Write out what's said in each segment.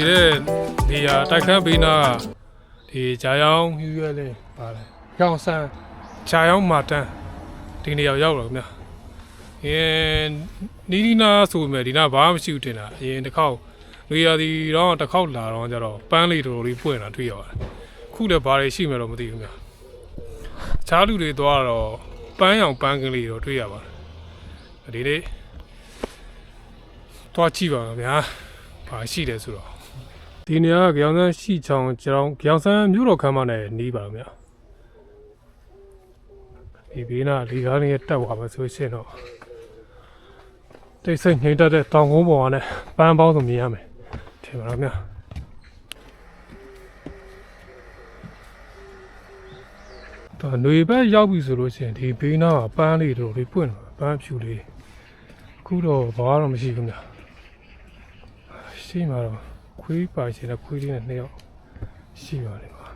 နေတဲ့နေရာတိုက်ခန်းဘေးနားဒီဂျာယောင်ယူရဲလေးပါတယ်ရောင်ဆန်းဂျာယောင်မာတန်ဒီနေရာရောက်တော့ခင်ဗျာနီးနာဆိုမဲ့ဒီနားဘာမှမရှိဘူးတင်တာအရင်တစ်ခေါက်လူရသည်တော့တစ်ခေါက်လာတော့ကျတော့ပန်းလေးတော်တော်လေးဖွင့်လာတွေ့ရပါတယ်ခုလည်းဘာတွေရှိမှတော့မသိဘူးခင်ဗျာအခြားလူတွေသွားတော့ပန်းရောင်ပန်းကလေးတော့တွေ့ရပါတယ်ဒီနေ့တွားကြည့်ပါခင်ဗျာဘာရှိတယ်ဆိုတော့ဒီနေရာကကြောင်ဆန်းရှိချောင်းကြောင်ဆန်းမြို့တော်ခမ်းမနဲ့နီးပါခင်ဗျာဒီဘေးနားလေကားလေးတက်သွားမှာဆိုရှင်တော့တိတ်ဆိတ်ငြိမ်တတ်တဲ့တောင်ကုန်းပေါ်ကနေပန်းပေါင်းစုံမြင်ရမယ်ထင်ပါတော့ဗျာတော့ຫນွေဘက်ရောက်ပြီဆိုလို့ရှိရင်ဒီဘေးနားကပန်းလေးတို့လေးပွင့်တော့ပန်းဖြူလေးအခုတော့ဘာမှမရှိဘူးဗျာရှိမှာတော့ခွေးပါရှင်တဲ့ခွေးလေးနဲ့နှစ်ယောက်ရှိပါတယ်ပါ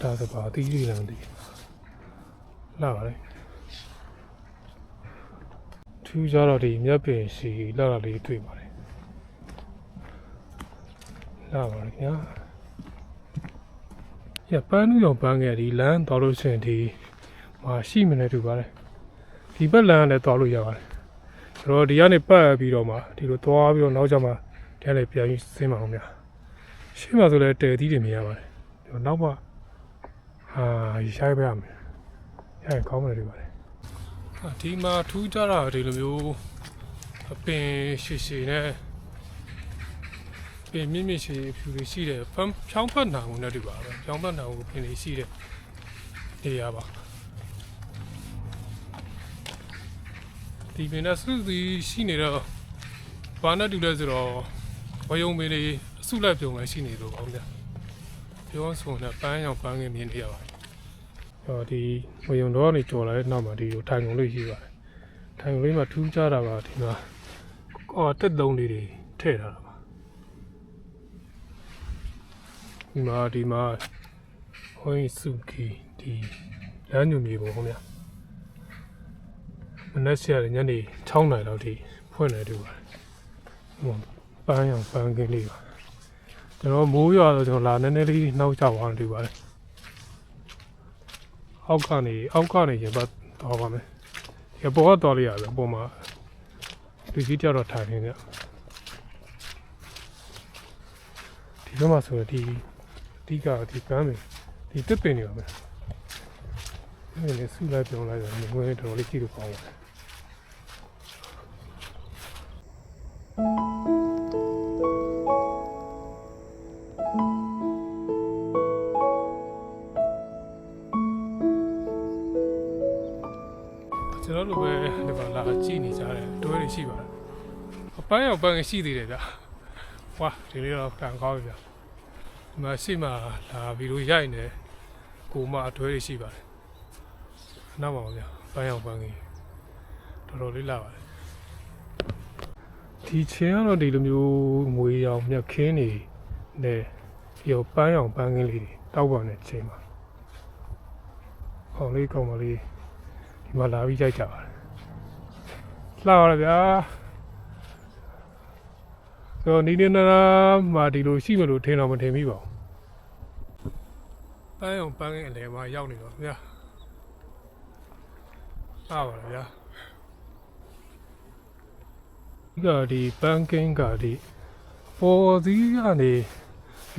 ဒါဆိုပါအသီးလေးလည်းမသိလာပါလေထူးခြားတော့ဒီမြက်ပင်စီလာလာလေးတွေ့ပါတယ်လာပါလေခင်ဗျာပန်းနူးရောပန်းငယ်ဒီလမ်းတော်လို့ရှိရင်ဒီမှာရှိမနေတူပါတယ်ဒီဘက်လမ်းလည်းတော်လို့ရပါတယ်ဆိုတော့ဒီကနေပတ်ပြီးတော့မှဒီလိုသွားပြီးတော့နောက်ကျမှထဲလည်းပြန်ပြီးဆင်းပါအောင်ဗျာရှင်းပါဆိုလဲတဲသီးတွေမြင်ရပါတယ်ဒီနောက်မှရိုက်ပြရမယ်ရိုက်ကောင်းမယ်တွေပါတယ်ဒီမှာထူးခြားတာဒီလိုမျိုးအပင်ရှည်ရှည်နဲ့ပင်မြင့်မြင့်ရှည်ဖြူတွေရှိတယ်ဖြောင်းဖက်နာကုန်နဲ့တူပါပဲဖြောင်းဖက်နာကုန်ပင်တွေရှိတဲ့နေရာပါဒီပင်နဲ့စုစည်းရှိနေတော့ဘာနဲ့တူလဲဆိုတော့ဝယုံပင်တွေအစုလိုက်ပြုံလိုက်ရှိနေလို့ပါဗျာပြောဆိုနေပန်းရောင်ပန်းငယ်မြင်နေရပါတယ်ဒီဝယုံတော့နေကြော်လာတဲ့နောက်မှာဒီလိုထိုင်ကုန်လေးရှိပါတယ်ထိုင်ကုန်လေးမှာထူးခြားတာပါဒီမှာတက်သုံးလေးတွေထည့်ထားတာပါဒီမှာဟိုင်းစုကီဒီလမ်းညွန်မြေပုံခင်ဗျာမနေ့ကညနေ6နာရီလောက်ထိဖွင့်နေတူပါတယ်ပန်းရောင်ပန်းကင်းလေးပါကျွန်တော်မိုးရွာတော့ကျွန်တော်လာနည်းနည်းလေးနှောက်ချသွားနေတူပါတယ်အောက်ကနေရပတ်တော့ပါမယ်ဒီပေါ်ကတော့ရရတယ်ပေါ်မှာဒီကြီးကြတော့ထိုင်နေတယ်ဒီဘက်မှာဆိုဒီပန်းတွေဒီတစ်ပင်တွေပါမယ်ဒီနေ့ဆူလိုက်ပြောင်းလိုက်တော့ငွေတော်လေးကြည့်လို့ကောင်းပါတယ်ကျွန်တော်တို့ပဲဒီမှာလာကြည့်နေကြတယ်တွဲတွေရှိပါတယ်အပန်းရောပန်းရှိသေးတယ်ဗျဝါဒီလေးတော့ကန်ကောင်းပြီဗျဒီမှာရှိမှလာဗီဒီယိုရိုက်နေကိုမအတွဲတွေရှိပါတယ်နောက်ပါဗျပန်းရောပန်းကြီးတော်တော်လေးလာပါတယ်ဒီချင်းကတော့ဒီလိုမျိုးမွေရောင်မြက်ခင်းနေနဲ့ဒီပန်းရောင်ပန်းကင်းလေးတွေတောက်ပါနဲ့ချင်းပါဟောလေးကောင်းပါလေးဒီမှာလာပြီးကြိုက်ကြပါတယ်လှပါလားဗျာဆိုနီးနေနာမှာဒီလိုရှိမလို့ထင်တော့မထင်မိပါဘူးပန်းရောင်ပန်းကင်းအလဲမှာရောက်နေတော့ဗျာလှပါလားဗျာဒီပန်းကင်းကဒီပေါ်စည်းကနေ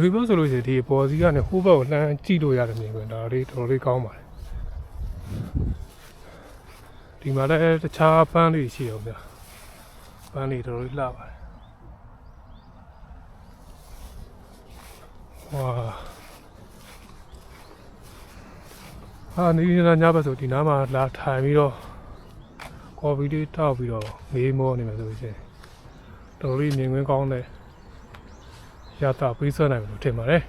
လူဘက်ဆိုလို့ရှိရင်ဒီပေါ်စည်းကနေဟိုဘက်ကိုလှမ်းကြည့်လို့ရတယ်မြင်ကွယ်ဒါလေးတော်တော်လေးကောင်းပါတယ်ဒီမှာလည်းတခြားပန်းလေးရှိအောင်ဗျာပန်းလေးတော်တော်လေးလှပါတယ်ဝါနီးနေညဘက်ဆိုဒီနားမှာလာထိုင်ပြီးတော့ကော်ဖီလေးတောက်ပြီးတော့ငေးမောနေမှာဆိုရှင်တော်လေးမြင်ကွင်းကောင်းတဲ့ရတာပေးဆွနိုင်မယ်လို့ထင်ပါတယ်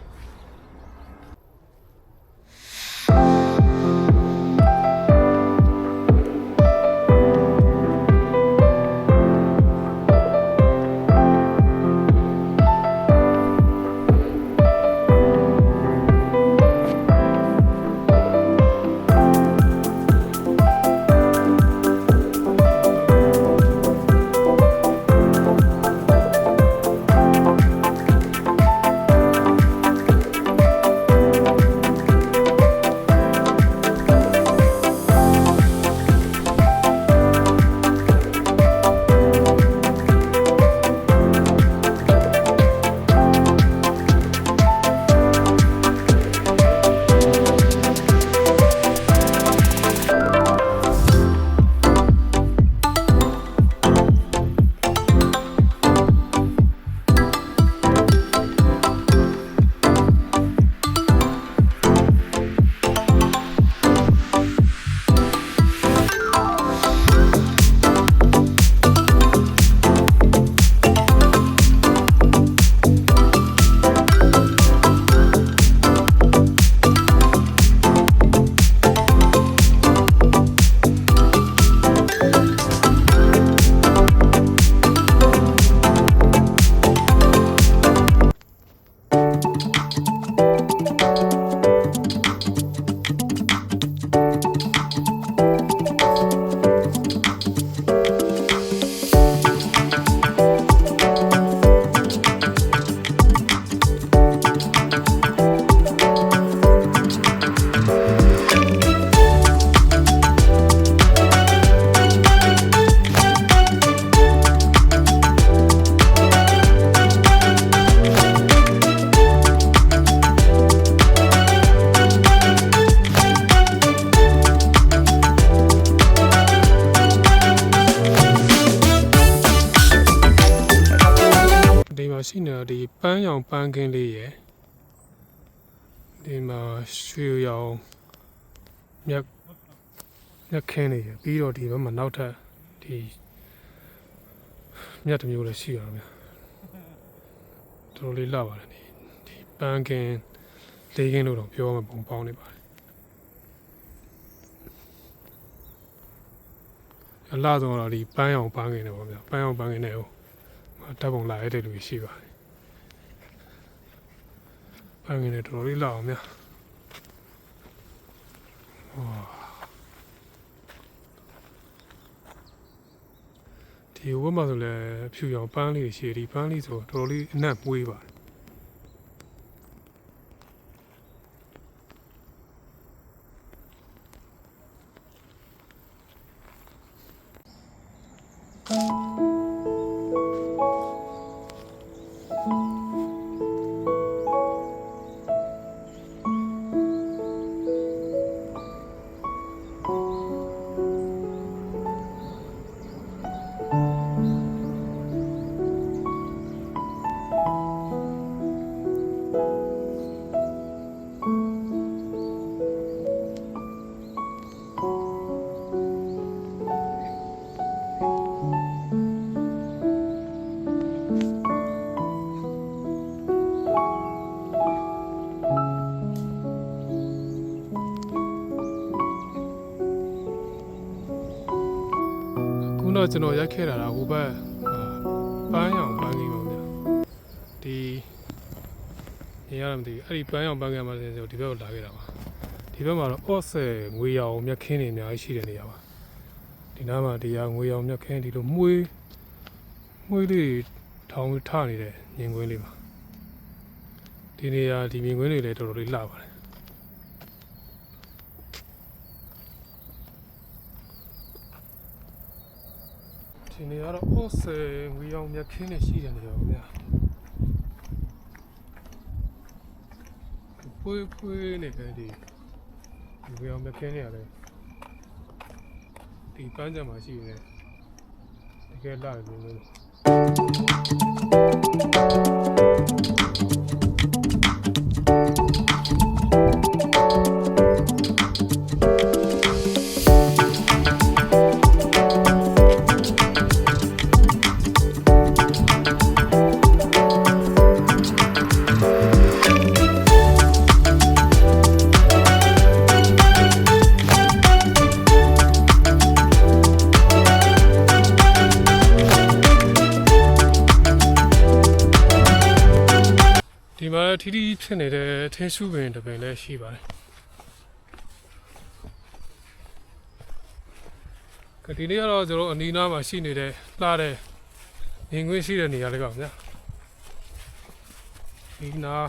န်းရောင်ပန်းကင်းလေးရယ်ဒီမှာရွှေရောင်မြက်ခင်းလေးရယ်ပြီးတော့ဒီဘက်မှာနောက်ထပ်ဒီမြက်တစ်မျိုးလည်းရှိရအောင်ဗျာတော်တော်လေးလှပါတယ်ဒီပန်းကင်းလေးကင်းလို့တော့ပြောမှပုံပေါင်းနေပါတယ်အလားဆုံးတော့ဒီပန်းရောင်ပန်းကင်းတွေပေါ့ဗျာပန်းရောင်ပန်းကင်းတွေဟိုတပ်ပုံလာရတဲ့လူရှိပါတယ်ပန်းကင်းတွေတော်တော်လေးလှအောင်ဗျာဒီဝတ်မှာဆိုလည်းဖြူရောင်ပန်းလေးရှည်ဒီပန်းလေးဆိုတော်တော်လေးအနက်မွေးပါတယ်တော့ကျွန်တော်ရိုက်ခဲ့တာကဟိုဘက်ပန်းရောင်ပန်းကင်းပါဗျာဒီနေရာမသိအဲ့ဒီပန်းရောင်ပန်းကင်းမှာဆိုဒီဘက်ကိုလာခဲ့တာပါဒီဘက်မှာတော့အော့ဆယ်ငွေရောင်မြက်ခင်းတွေအများကြီးရှိတဲ့နေရာပါဒီနားမှာဒီဟာငွေရောင်မြက်ခင်းဒီလိုမွေးလေးထောင်ထနေတဲ့မြင်ကွင်းလေးပါဒီနေရာဒီမြင်ကွင်းလေးလည်းတော်တော်လေးလှပါတယ်ဒီနေရာတော့အော့ဆယ်ငွေရောင်မြက်ခင်းနဲ့ရှိတဲ့နေရာပါဗျာဖွေးနေတဲ့ဒီငွေရောင်မြက်ခင်းတွေရတယ်ဒီပန်းချံမှာရှိနေတကယ်လှတယ်လို့ဒီမှာထီထီဖြစ်နေတဲ့ထင်းစုပင်တစ်ပင်လည်းရှိပါတယ်ဒီနေ့ကတော့ကျွန်တော်အနီးနားမှာရှိနေတဲ့လှတဲ့မြင်ကွင်းရှိတဲ့နေရာလေးပါဗျာဒီနား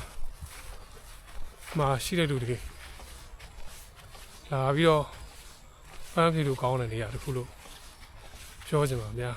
မှာရှိတဲ့လူတွေလာပြီးတော့ပန်းဖြူလို့ကောင်းတဲ့နေရာတစ်ခုလို့ပြောချင်ပါဗျာ